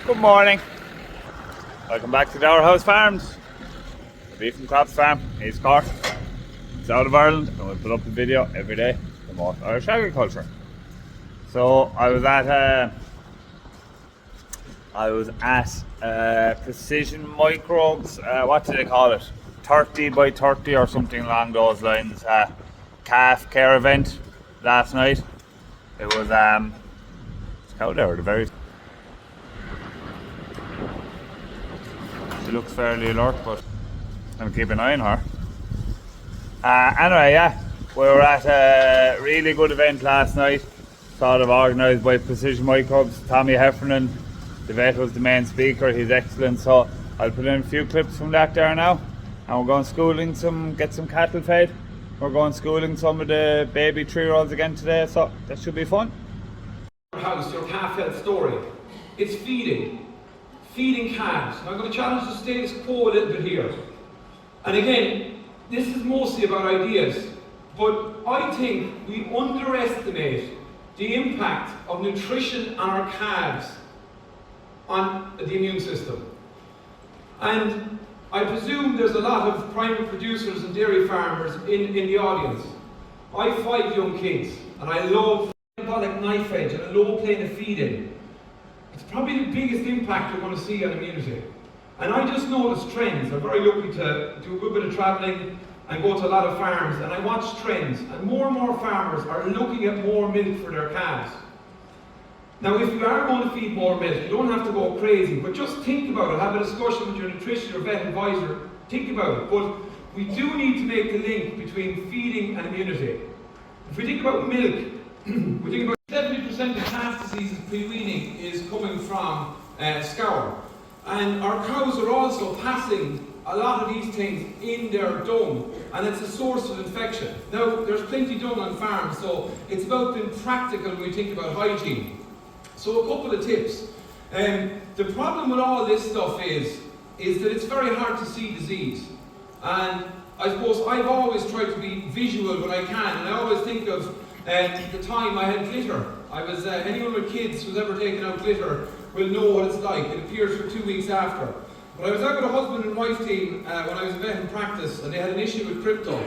Good morning. Welcome back to Dower House Farms. The Beef and Crops Farm, East Cork, south of Ireland, and we put up a video every day to promote Irish agriculture. So I was at Precision Microbes, what do they call it? 30 by 30 or something along those lines. Calf care event last night. It was cow there, the very. She looks fairly alert, but I'm keeping an eye on her. Anyway, yeah, we were at a really good event last night, sort of organised by Precision Microbes. Tommy Heffernan, the vet, was the main speaker. He's excellent, so I'll put in a few clips from that there now. And we're going schooling get some cattle fed. We're going schooling some of the baby 3-year-olds again today, so that should be fun. House, your calf health story. It's feeding calves. I'm going to challenge the status quo a little bit here. And again, this is mostly about ideas, but I think we underestimate the impact of nutrition on our calves on the immune system. And I presume there's a lot of primary producers and dairy farmers in the audience. I have 5 young kids, and I love like knife edge, and I love playing the feed-in. It's probably the biggest impact you're going to see on immunity. And I just notice trends. I'm very lucky to do a good bit of travelling and go to a lot of farms, and I watch trends. And more farmers are looking at more milk for their calves. Now, if you are going to feed more milk, you don't have to go crazy, but just think about it. Have a discussion with your nutrition or vet advisor. Think about it. But we do need to make the link between feeding and immunity. If we think about milk, we think about 70% of calf diseases pre-weaning is coming from scour. And our cows are also passing a lot of these things in their dung, and it's a source of infection. Now, there's plenty dung on farms, so it's about being practical when we think about hygiene. So a couple of tips. The problem with all this stuff is that it's very hard to see disease. And I suppose I've always tried to be visual when I can, and I always think of the time I had glitter. Anyone with kids who's ever taken out glitter will know what it's like. It appears for 2 weeks after. But I was out with a husband and wife team when I was a vet in practice, and they had an issue with crypto.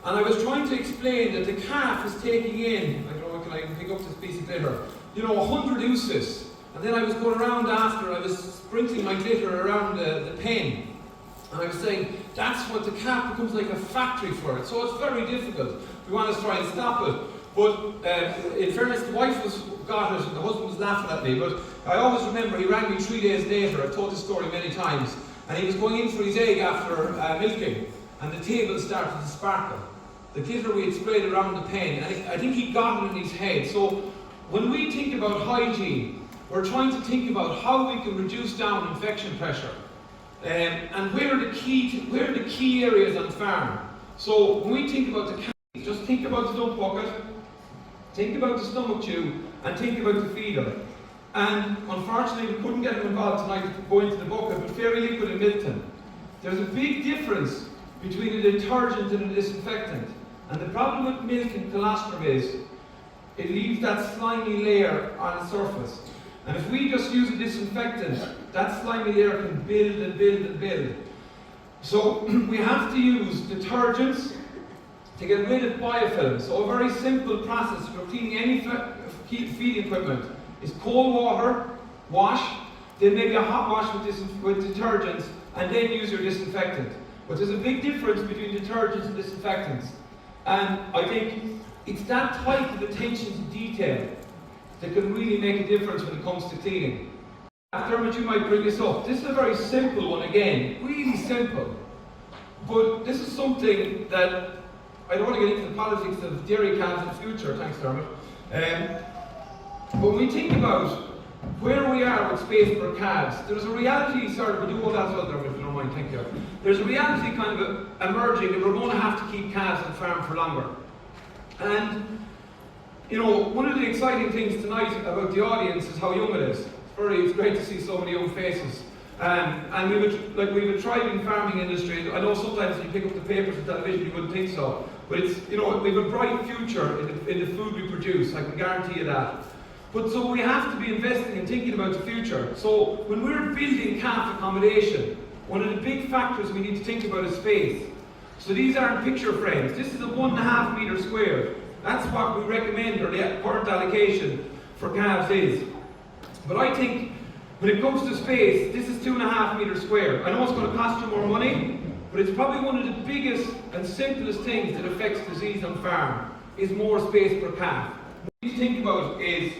And I was trying to explain that the calf is taking in, I don't know, can I pick up this piece of glitter? 100 ounces. And then I was going around after, I was sprinkling my glitter around the pen. And I was saying, that's what the calf becomes like a factory for it. So it's very difficult. We want to try and stop it. But in fairness, the wife got it and the husband was laughing at me. But I always remember he rang me 3 days later. I've told this story many times. And he was going in for his egg after milking. And the table started to sparkle. The glitter we had sprayed around the pen. And I think he got it in his head. So when we think about hygiene, we're trying to think about how we can reduce down infection pressure. And where are the key areas on farm. So when we think about the calf, just think about the dump bucket, think about the stomach tube, and think about the feeder. And unfortunately, we couldn't get them involved tonight to go into the bucket, but Fairy Liquid and Milton. There's a big difference between a detergent and a disinfectant. And the problem with milk and colostrum is it leaves that slimy layer on the surface. And if we just use a disinfectant, that slimy layer can build and build and build. So we have to use detergents to get rid of biofilm. So a very simple process for cleaning any feeding equipment is cold water, wash, then maybe a hot wash with detergents, and then use your disinfectant. But there's a big difference between detergents and disinfectants. And I think it's that type of attention to detail that can really make a difference when it comes to cleaning. Dermot, you might bring this up. This is a very simple one again, really simple. But this is something that I don't want to get into the politics of dairy calves in the future, thanks Dermot. But when we think about where we are with space for calves, there's a reality, sorry, we'll do all that as well Dermot, if you don't mind, thank you. There's a reality kind of emerging that we're going to have to keep calves on farm for longer. And one of the exciting things tonight about the audience is how young it is. It's great to see so many young faces. And we have a thriving farming industry. I know sometimes when you pick up the papers and television you wouldn't think so, but it's, we have a bright future in the food we produce, I can guarantee you that. But so we have to be investing and thinking about the future. So when we're building calf accommodation, one of the big factors we need to think about is space. So these aren't picture frames. This is a 1.5 metre square. That's what we recommend, or the current allocation for calves is. But I think when it comes to space, this is 2.5 metres square. I know it's going to cost you more money, but it's probably one of the biggest and simplest things that affects disease on farm, is more space per calf. What you think about is,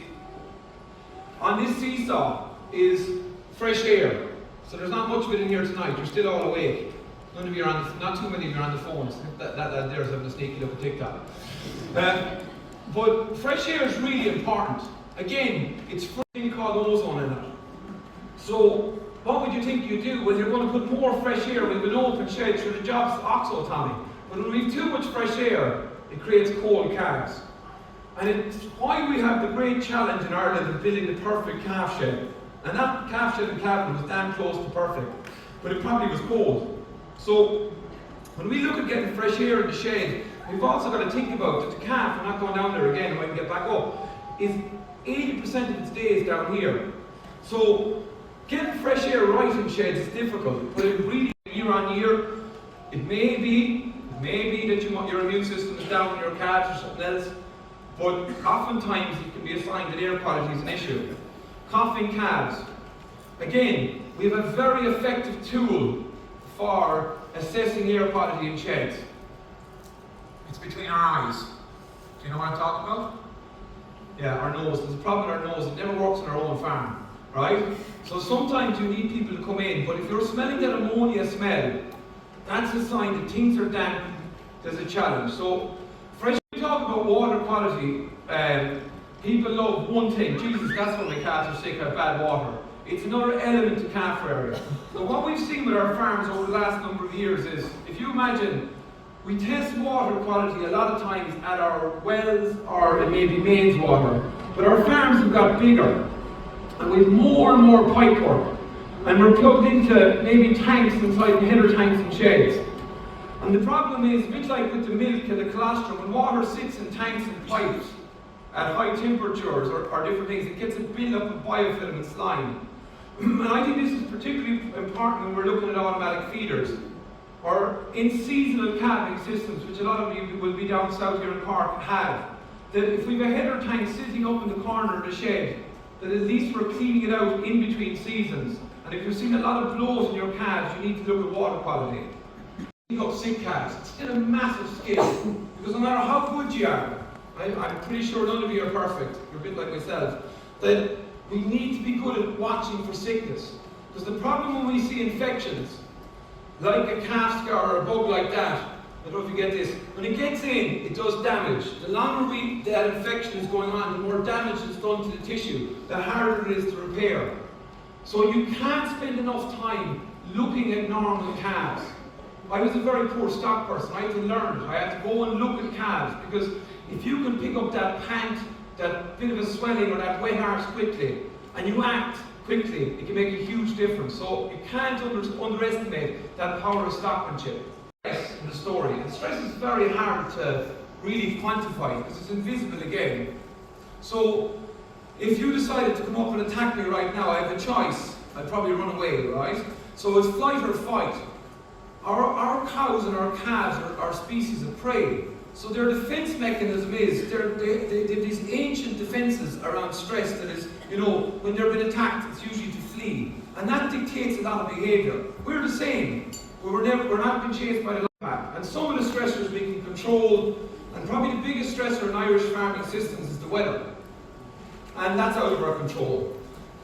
on this seesaw is fresh air. So there's not much of it in here tonight. You're still all awake. None of you are on not too many of you are on the phones. That there's having a sneaky look at TikTok. But fresh air is really important. Again, it's a thing called ozone in it. So what would you think you do when you're going to put more fresh air with an open shed through the job's oxo-Tommy? But when we have too much fresh air, it creates cold calves. And it's why we have the great challenge in Ireland of building the perfect calf shed. And that calf shed in Cavan was damn close to perfect, but it probably was cold. So when we look at getting fresh air in the shed, we've also got to think about that the calf, I'm not going down there again, I can get back up, is 80% of its days down here. So getting fresh air right in sheds is difficult, but it really, year on year, it may be that your immune system is down in your calves or something else, but oftentimes it can be a sign that air quality is an issue. Coughing calves. Again, we have a very effective tool for assessing air quality in sheds. It's between our eyes. Do you know what I'm talking about? Yeah, our nose. There's a problem with our nose. It never works on our own farm, right? So sometimes you need people to come in, but if you're smelling that ammonia smell, that's a sign that things are damp. There's a challenge. So, when we talk about water quality, people love one thing. Jesus, that's why my calves are sick, I have bad water. It's another element to calf area. So what we've seen with our farms over the last number of years is, if you imagine, we test water quality a lot of times at our wells or maybe mains water, but our farms have got bigger, and we've more and more pipe work, and we're plugged into maybe tanks inside header tanks and sheds. And the problem is, a bit like with the milk and the colostrum, when water sits in tanks and pipes at high temperatures or different things, it gets a build-up of biofilm and slime. And I think this is particularly important when we're looking at automatic feeders, or in seasonal calving systems, which a lot of you will be down south here in Cork have. That if we have a header tank sitting up in the corner of the shed, that at least we're cleaning it out in between seasons. And if you're seeing a lot of bloat in your calves, you need to look at water quality. Up sick calves, it's still a massive skill, because no matter how good you are, I'm pretty sure none of you are perfect, you're a bit like myself, that we need to be good at watching for sickness. Because the problem when we see infections, like a calf scar or a bug like that, I don't know if you get this, when it gets in, it does damage. The longer that infection is going on, the more damage is done to the tissue, the harder it is to repair. So you can't spend enough time looking at normal calves. I was a very poor stock person. I had to learn it. I had to go and look at calves, because if you can pick up that pant, that bit of a swelling or that wet arse quickly, and you act quickly, it can make a huge difference. So you can't underestimate that power of stockmanship. Stress in the story. And stress is very hard to really quantify because it's invisible again. So if you decided to come up and attack me right now, I have a choice. I'd probably run away, right? So it's flight or fight. Our cows and our calves are species of prey. So their defense mechanism is, they have these ancient defenses around stress that is, when they're being attacked, it's usually to flee. And that dictates a lot of behaviour. We're the same. We're not being chased by the lion. And some of the stressors we can control, and probably the biggest stressor in Irish farming systems is the weather. And that's out of our control.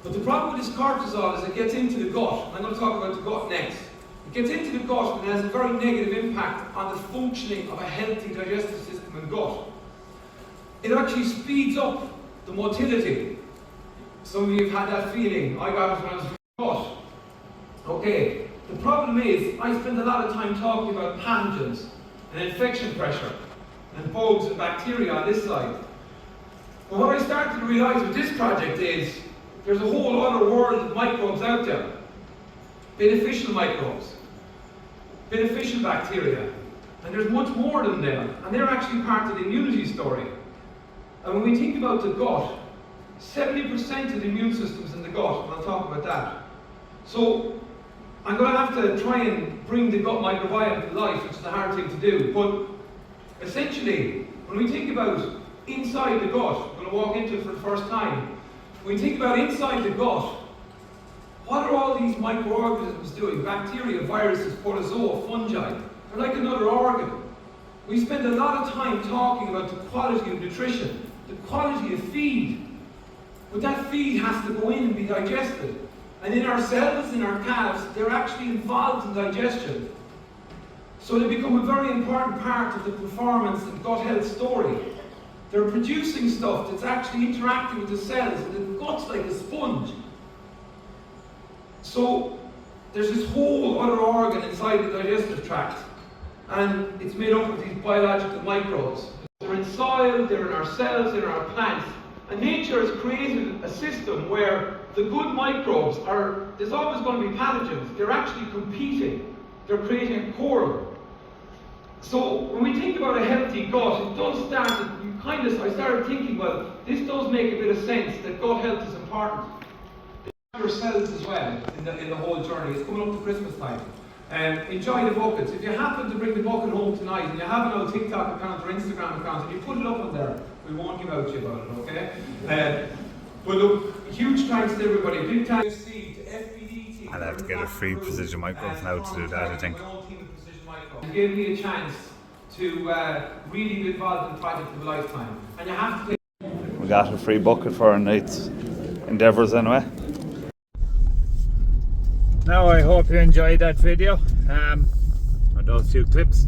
But the problem with this cortisol is it gets into the gut. I'm going to talk about the gut next. It gets into the gut and has a very negative impact on the functioning of a healthy digestive system and gut. It actually speeds up the motility. Some of you have had that feeling. I got it when I was in the gut. Okay, the problem is I spend a lot of time talking about pathogens and infection pressure and bugs and bacteria on this side. But what I started to realise with this project is there's a whole other world of microbes out there. Beneficial microbes, beneficial bacteria, and there's much more than them, and they're actually part of the immunity story. And when we think about the gut, 70% of the immune system's in the gut, and I'll talk about that. So I'm going to have to try and bring the gut microbiome to life, which is a hard thing to do. But essentially, when we think about inside the gut, we're going to walk into it for the first time. When we think about inside the gut, what are all these microorganisms doing? Bacteria, viruses, protozoa, fungi. They're like another organ. We spend a lot of time talking about the quality of nutrition, the quality of feed. But that feed has to go in and be digested. And in our cells, in our calves, they're actually involved in digestion. So they become a very important part of the performance and gut health story. They're producing stuff that's actually interacting with the cells, and the gut's like a sponge. So there's this whole other organ inside the digestive tract, and it's made up of these biological microbes. They're in soil, they're in our cells, they're in our plants. And nature has created a system where the good microbes are, there's always going to be pathogens. They're actually competing. They're creating a quarrel. So when we think about a healthy gut, it does start, I started thinking, well, this does make a bit of sense that gut health is important. Yourselves as well in the whole journey. It's coming up to Christmas time. Enjoy the buckets. If you happen to bring the bucket home tonight and you have an old TikTok account or Instagram account and you put it up on there, we won't give out to you about it, okay? But look, huge thanks to everybody. Big thanks to FPD team. I'll have to get a free precision microbes now to do that, I think. It gave me a chance to really be involved in the project of a lifetime. And you have to take. We got a free bucket for our night's endeavours anyway. Now I hope you enjoyed that video, or those few clips.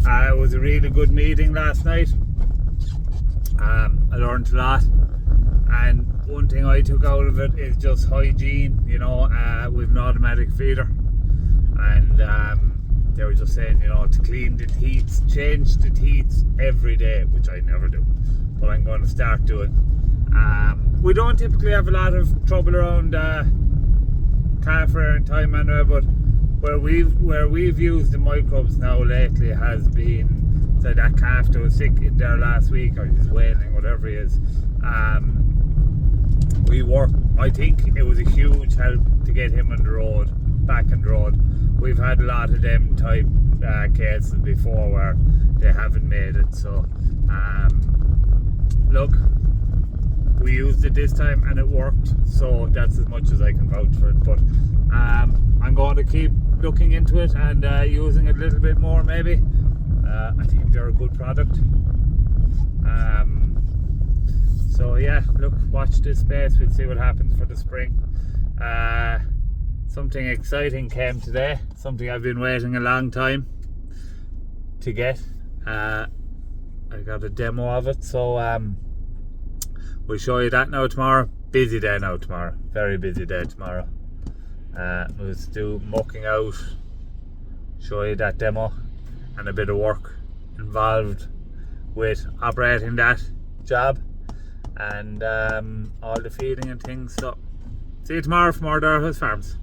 It was a really good meeting last night. I learned a lot, and one thing I took out of it is just hygiene, you know, with an automatic feeder, and they were just saying, you know, to clean the teats, change the teats every day, which I never do, but I'm going to start doing. We don't typically have a lot of trouble around calf rearing time anyway, but where we've used the microbes now lately has been, so that calf that was sick in there last week, or he's wailing, whatever he is. I think it was a huge help to get him on the road, back on the road. We've had a lot of them type cases before where they haven't made it, so look, we used it this time and it worked, so that's as much as I can vouch for it. But I'm going to keep looking into it and using it a little bit more maybe. I think they're a good product. So yeah, look, watch this space, we'll see what happens for the spring. Something exciting came today, something I've been waiting a long time to get. I got a demo of it, so we'll show you that now tomorrow. Busy day now tomorrow, very busy day tomorrow. We'll do mucking out, show you that demo, and a bit of work involved with operating that job and all the feeding and things. So see you tomorrow from Order House Farms.